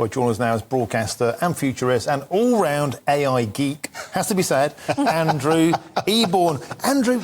Well, joining us now is broadcaster and futurist and all-round AI geek, has to be said, Andrew Eborn. Andrew,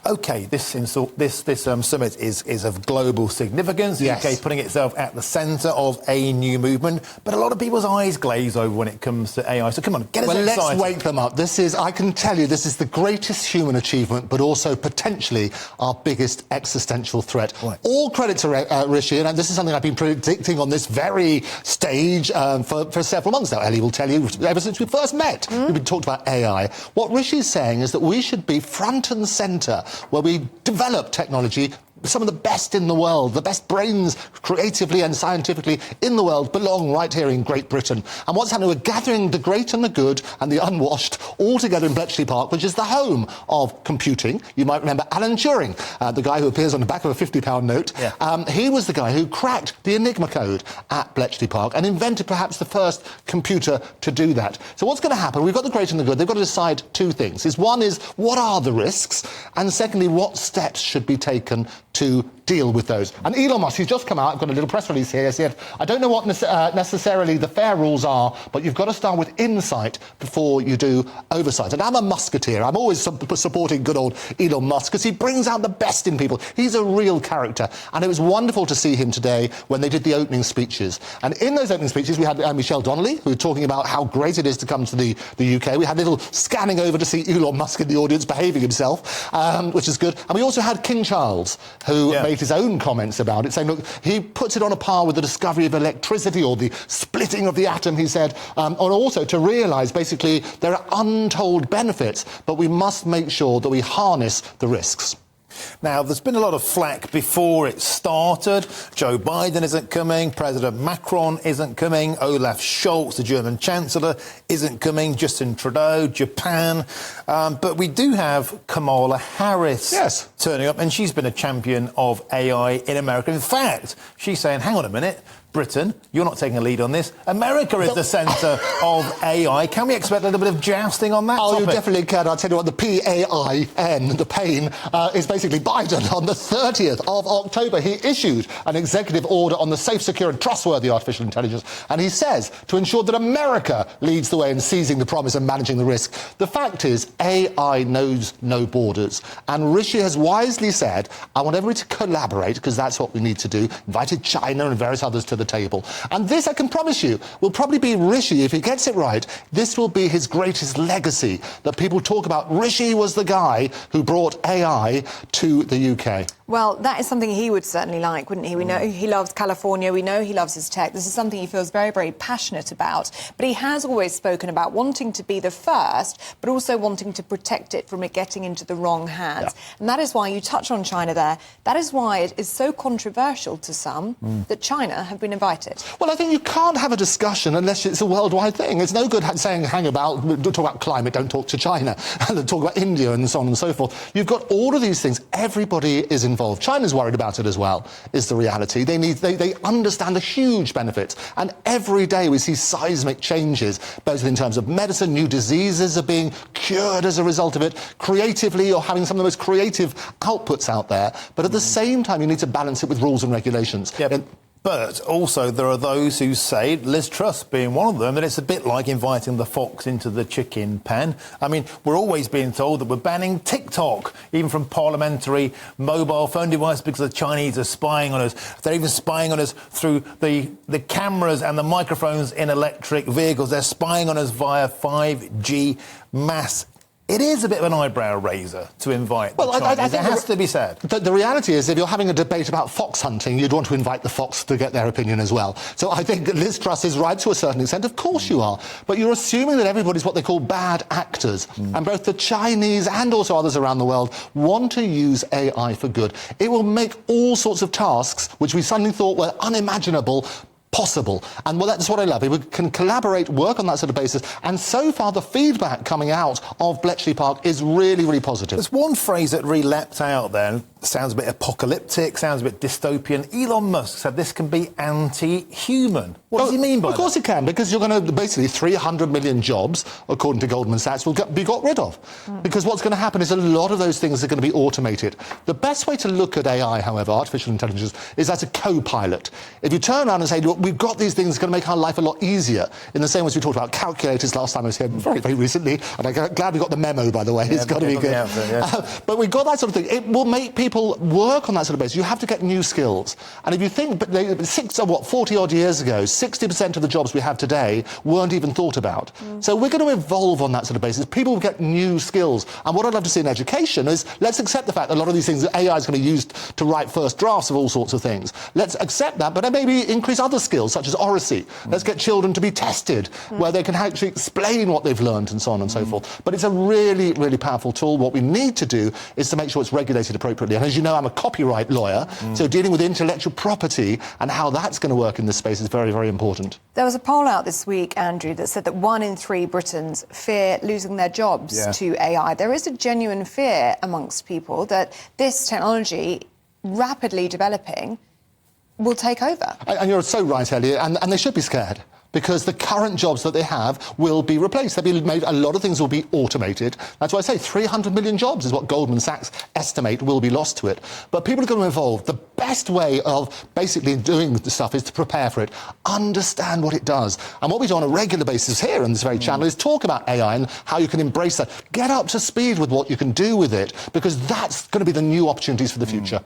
OK, this summit is of global significance. The Yes. UK putting itself at the centre of a new movement, but a lot of people's eyes glaze over when it comes to AI. So come on, get us excited. Well, let's wake them up. I can tell you, this is the greatest human achievement, but also potentially our biggest existential threat. Right. All credit to Rishi, and this is something I've been predicting on this very stage for several months now. Ellie will tell you, ever since we first met, we've been talking about AI. What Rishi is saying is that we should be front and centre where we develop technology. Some of the best in the world, the best brains creatively and scientifically in the world belong right here in Great Britain. And what's happening, we're gathering the great and the good and the unwashed all together in Bletchley Park, which is the home of computing. You might remember Alan Turing, the guy who appears on the back of a £50 note. Yeah. He was the guy who cracked the Enigma code at Bletchley Park and invented perhaps the first computer to do that. So what's going to happen? We've got the great and the good. They've got to decide two things. One is, what are the risks? And secondly, what steps should be taken to deal with those? And Elon Musk, he's just come out, I've got a little press release here, he said, I don't know what necessarily the fair rules are, but you've got to start with insight before you do oversight. And I'm a Musketeer. I'm always supporting good old Elon Musk because he brings out the best in people. He's a real character. And it was wonderful to see him today when they did the opening speeches. And in those opening speeches, we had Michelle Donelan, who was talking about how great it is to come to the UK. We had a little scanning over to see Elon Musk in the audience behaving himself, which is good. And we also had King Charles, who made his own comments about it, saying, look, he puts it on a par with the discovery of electricity or the splitting of the atom, he said, and also to realise, basically, there are untold benefits, but we must make sure that we harness the risks. Now, there's been a lot of flack before it started. Joe Biden isn't coming, President Macron isn't coming, Olaf Scholz, the German Chancellor, isn't coming, Justin Trudeau, Japan. But we do have Kamala Harris turning up, and she's been a champion of AI in America. In fact, she's saying, hang on a minute, Britain, you're not taking a lead on this. America is the centre of AI. Can we expect a little bit of jousting on that topic? You definitely can. I'll tell you what, the PAIN, the pain, is basically Biden. On the 30th of October, he issued an executive order on the safe, secure and trustworthy artificial intelligence. And he says, to ensure that America leads the way in seizing the promise and managing the risk. The fact is, AI knows no borders. And Rishi has wisely said, I want everybody to collaborate, because that's what we need to do. Invited China and various others to the table. And this, I can promise you, will probably be Rishi, if he gets it right, this will be his greatest legacy, that people talk about. Rishi was the guy who brought AI to the UK. Well, that is something he would certainly like, wouldn't he? We know he loves California. We know he loves his tech. This is something he feels very, very passionate about. But he has always spoken about wanting to be the first, but also wanting to protect it from it getting into the wrong hands. Yeah. And that is why you touch on China there. That is why it is so controversial to some that China have been invited. Well, I think you can't have a discussion unless it's a worldwide thing. It's no good saying, talk about climate, don't talk to China, and talk about India and so on and so forth. You've got all of these things. Everybody is involved. China's worried about it as well, is the reality. They understand the huge benefits. And every day we see seismic changes, both in terms of medicine, new diseases are being cured as a result of it. Creatively, you're having some of the most creative outputs out there. But at the same time, you need to balance it with rules and regulations. Yep. But also there are those who say, Liz Truss being one of them, that it's a bit like inviting the fox into the chicken pen. I mean, we're always being told that we're banning TikTok, even from parliamentary mobile phone devices, because the Chinese are spying on us. They're even spying on us through the cameras and the microphones in electric vehicles. They're spying on us via 5G mass. It is a bit of an eyebrow raiser to invite the Chinese. I think it has to be said. The reality is, if you're having a debate about fox hunting, you'd want to invite the fox to get their opinion as well. So I think Liz Truss is right to a certain extent. Of course you are. But you're assuming that everybody's what they call bad actors. And both the Chinese and also others around the world want to use AI for good. It will make all sorts of tasks, which we suddenly thought were unimaginable, possible. And well, that's what I love. We can collaborate, work on that sort of basis. And so far, the feedback coming out of Bletchley Park is really, really positive. There's one phrase that really leapt out there, and sounds a bit apocalyptic, sounds a bit dystopian. Elon Musk said this can be anti-human. What does he mean by that? Of course it can, because you're going to basically 300 million jobs, according to Goldman Sachs, will be got rid of. Because what's going to happen is a lot of those things are going to be automated. The best way to look at AI, however, artificial intelligence, is as a co-pilot. If you turn around and say, look, we've got these things that are going to make our life a lot easier, in the same way as we talked about calculators last time I was here very, very recently, and I'm glad we got the memo, by the way. It's got to be good. But we've got that sort of thing. It will make people work on that sort of basis. You have to get new skills. And if you think, 40-odd years ago, 60% of the jobs we have today weren't even thought about. So we're going to evolve on that sort of basis. People will get new skills. And what I'd love to see in education is, let's accept the fact that a lot of these things that AI is going to use to write first drafts of all sorts of things. Let's accept that, but then maybe increase other skills, such as oracy. Let's get children to be tested, where they can actually explain what they've learned and so on and so forth. But it's a really, really powerful tool. What we need to do is to make sure it's regulated appropriately. And as you know, I'm a copyright lawyer, so dealing with intellectual property and how that's going to work in this space is very, very important. There was a poll out this week, Andrew, that said that 1 in 3 Britons fear losing their jobs to AI. There is a genuine fear amongst people that this technology, rapidly developing, will take over. And you're so right, Ellie, and they should be scared, because the current jobs that they have will be replaced. They'll be made, a lot of things will be automated. That's why I say 300 million jobs is what Goldman Sachs estimate will be lost to it. But people are going to evolve. The best way of basically doing the stuff is to prepare for it, understand what it does. And what we do on a regular basis here on this very channel is talk about AI and how you can embrace that. Get up to speed with what you can do with it, because that's going to be the new opportunities for the future.